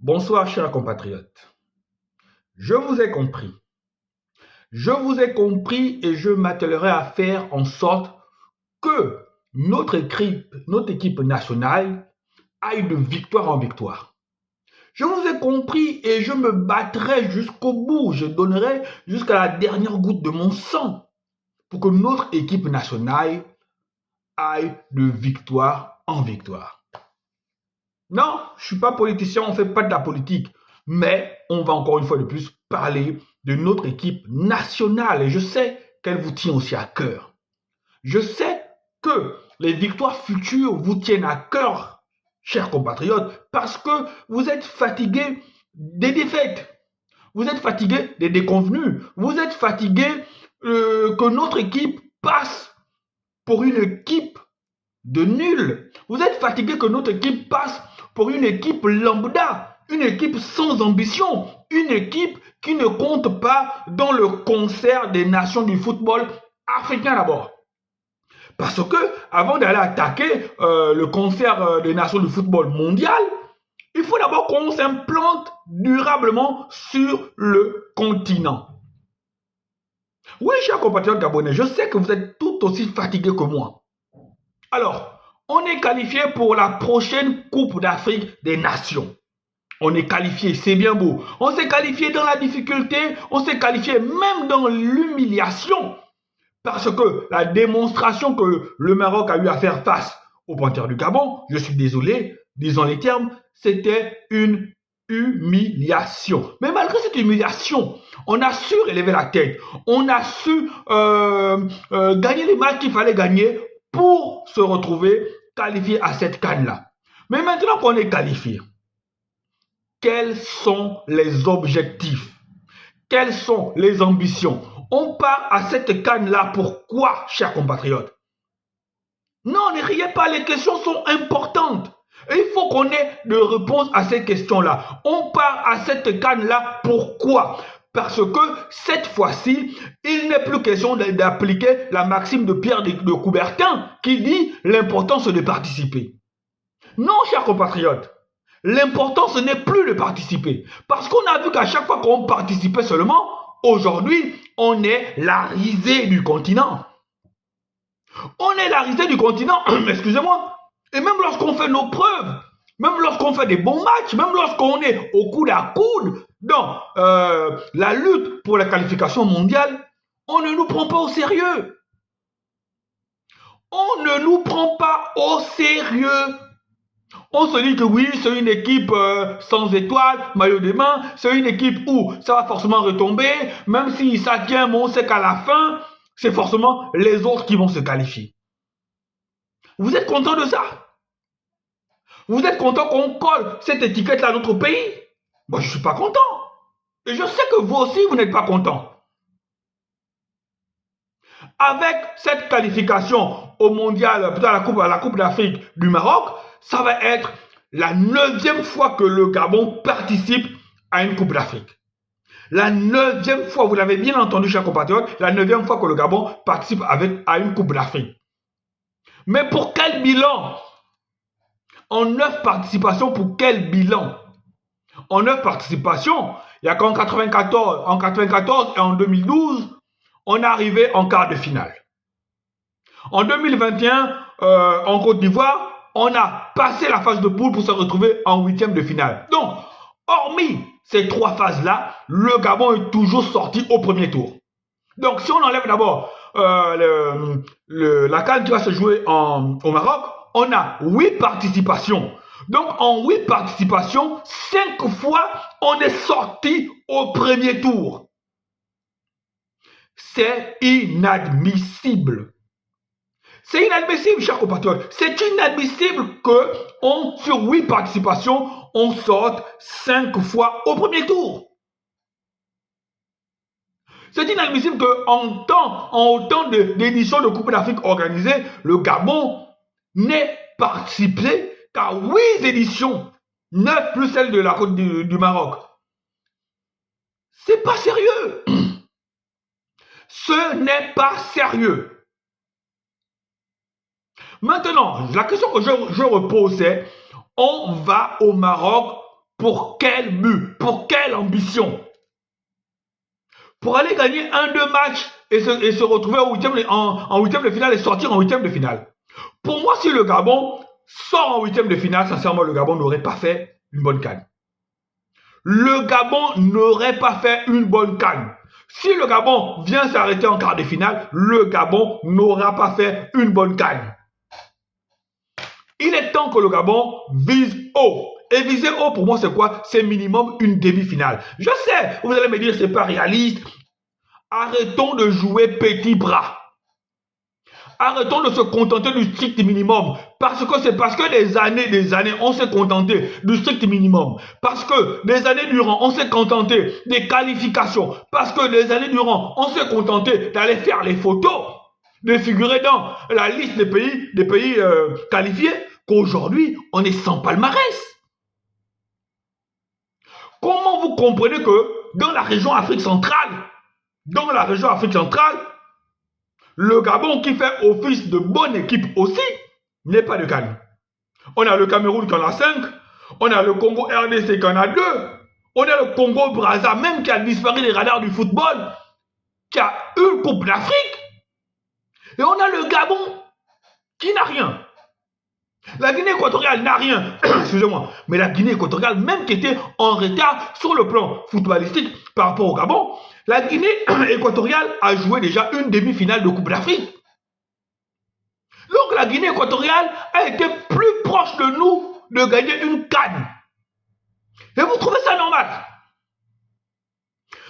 Bonsoir, chers compatriotes. Je vous ai compris. Je vous ai compris et je m'attelerai à faire en sorte que notre équipe nationale aille de victoire en victoire. Je vous ai compris et je me battrai jusqu'au bout. Je donnerai jusqu'à la dernière goutte de mon sang pour que notre équipe nationale aille de victoire en victoire. Non, je ne suis pas politicien, on ne fait pas de la politique. Mais on va encore une fois de plus parler de notre équipe nationale. Et je sais qu'elle vous tient aussi à cœur. Je sais que les victoires futures vous tiennent à cœur, chers compatriotes, parce que vous êtes fatigués des défaites. Vous êtes fatigués des déconvenus. Vous êtes fatigués que notre équipe passe pour une équipe de nuls. Vous êtes fatigués que notre équipe passe pour une équipe lambda, une équipe sans ambition, une équipe qui ne compte pas dans le concert des nations du football africain d'abord. Parce que avant d'aller attaquer le concert des nations du football mondial, il faut d'abord qu'on s'implante durablement sur le continent. Oui, chers compatriotes gabonais, je sais que vous êtes tout aussi fatigués que moi. Alors, on est qualifié pour la prochaine Coupe d'Afrique des Nations. On est qualifié, c'est bien beau. On s'est qualifié dans la difficulté, on s'est qualifié même dans l'humiliation. Parce que la démonstration que le Maroc a eu à faire face aux Panthères du Gabon, je suis désolé, disons les termes, c'était une humiliation. Mais malgré cette humiliation, on a su relever la tête. On a su gagner les matchs qu'il fallait gagner pour se retrouver qualifié à cette CAN-là. Mais maintenant qu'on est qualifié, quels sont les objectifs? Quelles sont les ambitions? On part à cette CAN-là pourquoi, chers compatriotes? Non, ne riez pas, les questions sont importantes. Et il faut qu'on ait de réponses à ces questions-là. On part à cette CAN-là pourquoi? Parce que cette fois-ci, il n'est plus question d'appliquer la maxime de Pierre de Coubertin qui dit l'important c'est de participer. Non, chers compatriotes, l'important ce n'est plus de participer. Parce qu'on a vu qu'à chaque fois qu'on participait seulement, aujourd'hui, on est la risée du continent. On est la risée du continent, excusez-moi. Et même lorsqu'on fait nos preuves, même lorsqu'on fait des bons matchs, même lorsqu'on est au coude à coude dans la lutte pour la qualification mondiale, on ne nous prend pas au sérieux. On ne nous prend pas au sérieux. On se dit que oui, c'est une équipe sans étoiles, maillot de main, c'est une équipe où ça va forcément retomber, même si ça tient, on sait qu'à la fin, c'est forcément les autres qui vont se qualifier. Vous êtes content de ça? Vous êtes content qu'on colle cette étiquette-là à notre pays? Moi, je ne suis pas content. Et je sais que vous aussi, vous n'êtes pas content. Avec cette qualification au mondial, plutôt à la Coupe d'Afrique du Maroc, ça va être la 9e fois que le Gabon participe à une Coupe d'Afrique. La 9e fois, vous l'avez bien entendu, chers compatriotes, la 9e fois que le Gabon participe à une Coupe d'Afrique. Mais pour quel bilan? En 9 participations, pour quel bilan? En 9 participations, il n'y a qu'en 94 et en 2012, on est arrivé en quart de finale. En 2021, en Côte d'Ivoire, on a passé la phase de poule pour se retrouver en 8e de finale. Donc, hormis ces 3 phases-là, le Gabon est toujours sorti au premier tour. Donc, si on enlève d'abord la CAN qui va se jouer au Maroc, on a 8 participations. Donc, en 8 participations, 5 fois, on est sorti au premier tour. C'est inadmissible. C'est inadmissible, chers compatriotes. C'est inadmissible que, sur 8 participations, on sorte 5 fois au premier tour. C'est inadmissible qu'en autant d'éditions de Coupe d'Afrique organisées, le Gabon n'ait participé qu'à 8 éditions, 9 plus celle de la Côte du Maroc. C'est pas sérieux. Ce n'est pas sérieux. Maintenant, la question que je repose, c'est on va au Maroc Pour quel but? Pour quelle ambition? Pour aller gagner 1-2 matchs et se retrouver en huitième de finale et sortir en huitième de finale. Pour moi, si le Gabon sort en huitième de finale, sincèrement, le Gabon n'aurait pas fait une bonne CAN. Le Gabon n'aurait pas fait une bonne CAN. Si le Gabon vient s'arrêter en quart de finale, le Gabon n'aura pas fait une bonne CAN. Il est temps que le Gabon vise haut. Et viser haut, pour moi, c'est quoi? C'est minimum une demi-finale. Je sais, vous allez me dire, c'est pas réaliste. Arrêtons de jouer petit bras. Arrêtons de se contenter du strict minimum. Parce que des années, on s'est contenté du strict minimum. Parce que des années durant, on s'est contenté des qualifications. Parce que des années durant, on s'est contenté d'aller faire les photos, de figurer dans la liste des pays qualifiés, qu'aujourd'hui, on est sans palmarès. Comment vous comprenez que dans la région Afrique centrale, le Gabon qui fait office de bonne équipe aussi, n'est pas de CAN. On a le Cameroun qui en a 5, on a le Congo RDC qui en a 2, on a le Congo Brazza même qui a disparu des radars du football, qui a une Coupe d'Afrique, et on a le Gabon qui n'a rien. La Guinée équatoriale n'a rien, excusez-moi, mais la Guinée équatoriale, même qui était en retard sur le plan footballistique par rapport au Gabon, la Guinée équatoriale a joué déjà une demi-finale de Coupe d'Afrique. Donc la Guinée équatoriale a été plus proche de nous de gagner une CAN. Et vous trouvez ça normal?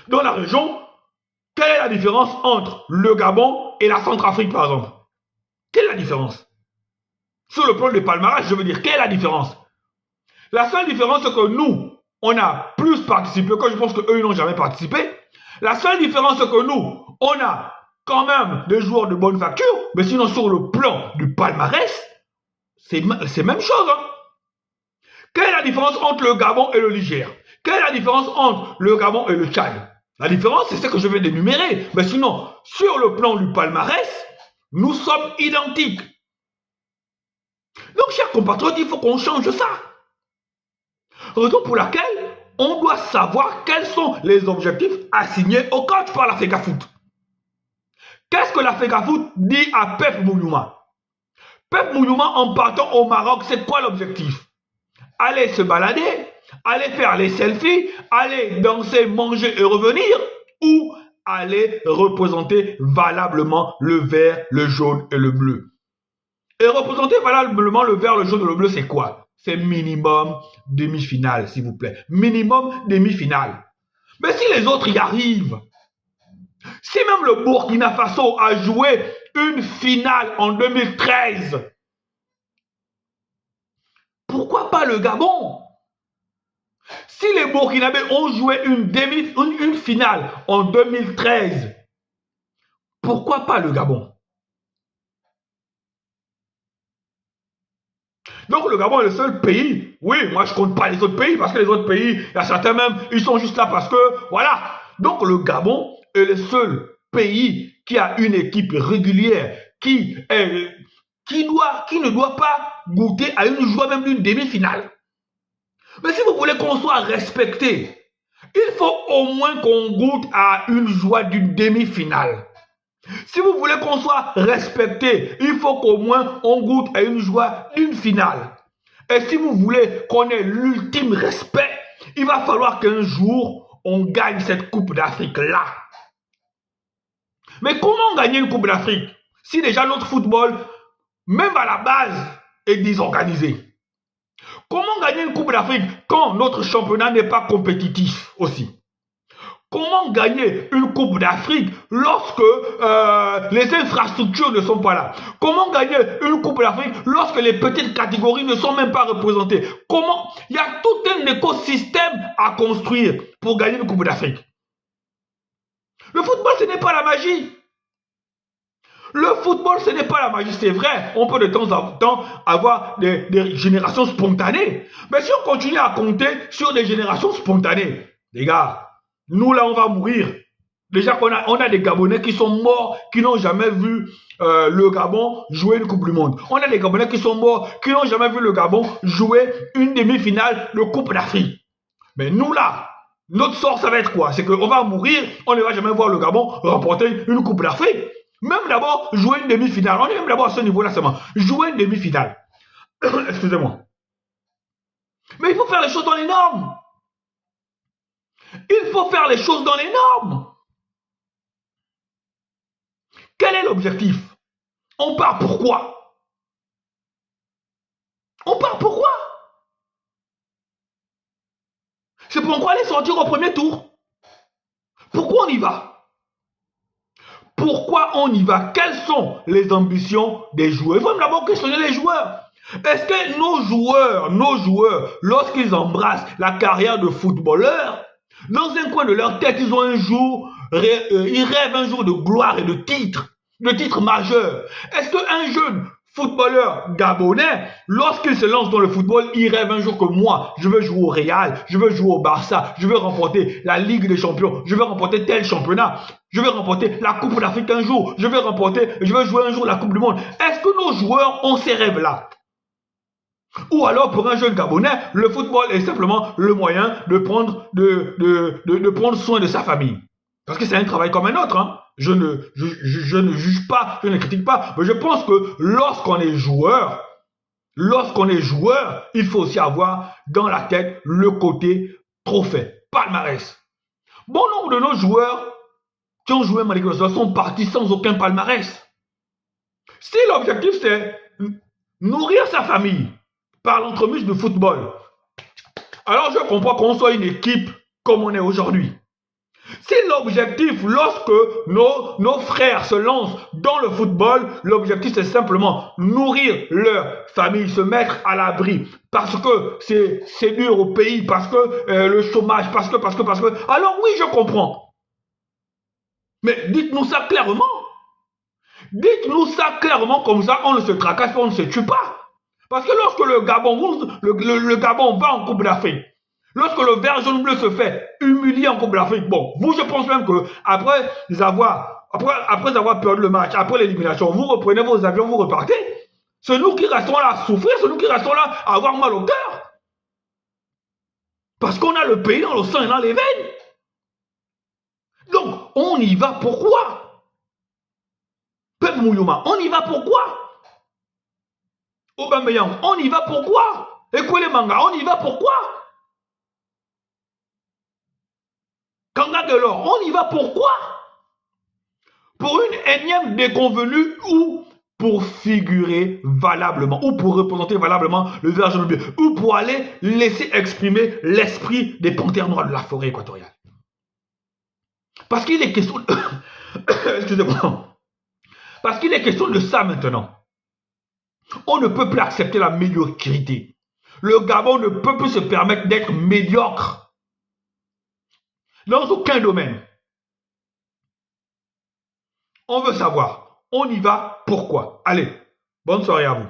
Dans la région, quelle est la différence entre le Gabon et la Centrafrique par exemple? Quelle est la différence? Sur le plan de palmarès, je veux dire, quelle est la différence? La seule différence, c'est que nous, on a plus participé, que je pense qu'eux, ils n'ont jamais participé. La seule différence, c'est que nous, on a quand même des joueurs de bonne facture, mais sinon, sur le plan du palmarès, c'est même chose. Hein? Quelle est la différence entre le Gabon et le Niger? Quelle est la différence entre le Gabon et le Tchad? La différence, c'est ce que je vais d'énumérer. Mais sinon, sur le plan du palmarès, nous sommes identiques. Donc, chers compatriotes, il faut qu'on change ça. Raison pour laquelle on doit savoir quels sont les objectifs assignés au coach par la FECAFOOT. Qu'est-ce que la FECAFOOT dit à Pep Mouyouma? Pep Mouyouma, en partant au Maroc, c'est quoi l'objectif? Aller se balader, aller faire les selfies, aller danser, manger et revenir, ou aller représenter valablement le vert, le jaune et le bleu? Et représenter valablement le vert, le jaune et le bleu, c'est quoi? C'est minimum demi-finale, s'il vous plaît. Minimum demi-finale. Mais si les autres y arrivent, si même le Burkina Faso a joué une finale en 2013, pourquoi pas le Gabon? Si les Burkinabés ont joué une finale en 2013, pourquoi pas le Gabon? Donc le Gabon est le seul pays, oui, moi je compte pas les autres pays, parce que les autres pays, il y a certains même, ils sont juste là parce que, voilà. Donc le Gabon est le seul pays qui a une équipe régulière, qui ne doit pas goûter à une joie même d'une demi-finale. Mais si vous voulez qu'on soit respecté, il faut au moins qu'on goûte à une joie d'une demi-finale. Si vous voulez qu'on soit respecté, il faut qu'au moins on goûte à une joie d'une finale. Et si vous voulez qu'on ait l'ultime respect, il va falloir qu'un jour, on gagne cette Coupe d'Afrique-là. Mais comment gagner une Coupe d'Afrique si déjà notre football, même à la base, est désorganisé? Comment gagner une Coupe d'Afrique quand notre championnat n'est pas compétitif aussi? Comment gagner une Coupe d'Afrique lorsque les infrastructures ne sont pas là? Comment gagner une Coupe d'Afrique lorsque les petites catégories ne sont même pas représentées? Comment? Il y a tout un écosystème à construire pour gagner une Coupe d'Afrique. Le football, ce n'est pas la magie. Le football, ce n'est pas la magie, c'est vrai. On peut de temps en temps avoir des générations spontanées. Mais si on continue à compter sur des générations spontanées, les gars, nous là, on va mourir. Déjà qu'on a des Gabonais qui sont morts, qui n'ont jamais vu le Gabon jouer une Coupe du Monde. On a des Gabonais qui sont morts, qui n'ont jamais vu le Gabon jouer une demi-finale de Coupe d'Afrique. Mais nous là, notre sort, ça va être quoi? C'est qu'on va mourir, on ne va jamais voir le Gabon remporter une Coupe d'Afrique. Même d'abord, jouer une demi-finale. On est même d'abord à ce niveau-là seulement. Jouer une demi-finale. Excusez-moi. Mais il faut faire les choses dans les normes. Il faut faire les choses dans les normes. Quel est l'objectif? On part pourquoi? On part pourquoi? C'est pourquoi aller sortir au premier tour. Pourquoi on y va? Pourquoi on y va? Quelles sont les ambitions des joueurs? Il faut d'abord questionner les joueurs. Est-ce que nos joueurs, lorsqu'ils embrassent la carrière de footballeur, dans un coin de leur tête, ils ont un jour, ils rêvent un jour de gloire et de titre majeur. Est-ce qu'un jeune footballeur gabonais, lorsqu'il se lance dans le football, il rêve un jour que moi, je veux jouer au Real, je veux jouer au Barça, je veux remporter la Ligue des Champions, je veux remporter tel championnat, je veux remporter la Coupe d'Afrique un jour, je veux jouer un jour la Coupe du Monde. Est-ce que nos joueurs ont ces rêves-là? Ou alors, pour un jeune Gabonais, le football est simplement le moyen de prendre soin de sa famille. Parce que c'est un travail comme un autre. Hein. Je ne juge pas, je ne critique pas. Mais je pense que lorsqu'on est joueur, il faut aussi avoir dans la tête le côté trophée, palmarès. Bon nombre de nos joueurs qui ont joué en Ligue nationale sont partis sans aucun palmarès. Si l'objectif c'est nourrir sa famille par l'entremise de football, alors je comprends qu'on soit une équipe comme on est aujourd'hui. Si l'objectif, lorsque nos frères se lancent dans le football, l'objectif c'est simplement nourrir leur famille, se mettre à l'abri, parce que c'est dur au pays, parce que le chômage, parce que, alors oui, je comprends. Mais dites-nous ça clairement. Dites-nous ça clairement, comme ça on ne se tracasse pas, on ne se tue pas. Parce que lorsque le Gabon va en Coupe d'Afrique, lorsque le vert jaune bleu se fait humilier en Coupe d'Afrique, bon, vous, je pense même que après avoir perdu le match, après l'élimination, vous reprenez vos avions, vous repartez. C'est nous qui restons là à souffrir, c'est nous qui restons là à avoir mal au cœur. Parce qu'on a le pays dans le sang et dans les veines. Donc, on y va pourquoi? Pep Mouyouma, on y va pourquoi? Aubameyang, on y va pourquoi? Ekwele Manga, on y va pourquoi? Kanga Delors, on y va pourquoi? Pour une énième déconvenue ou pour figurer valablement, ou pour représenter valablement le vert jaune bleu, ou pour aller laisser exprimer l'esprit des panthères noires de la forêt équatoriale. Parce qu'il est question de... Excusez-moi. Parce qu'il est question de ça maintenant. On ne peut plus accepter la médiocrité. Le Gabon ne peut plus se permettre d'être médiocre dans aucun domaine. On veut savoir. On y va pourquoi? Allez, bonne soirée à vous.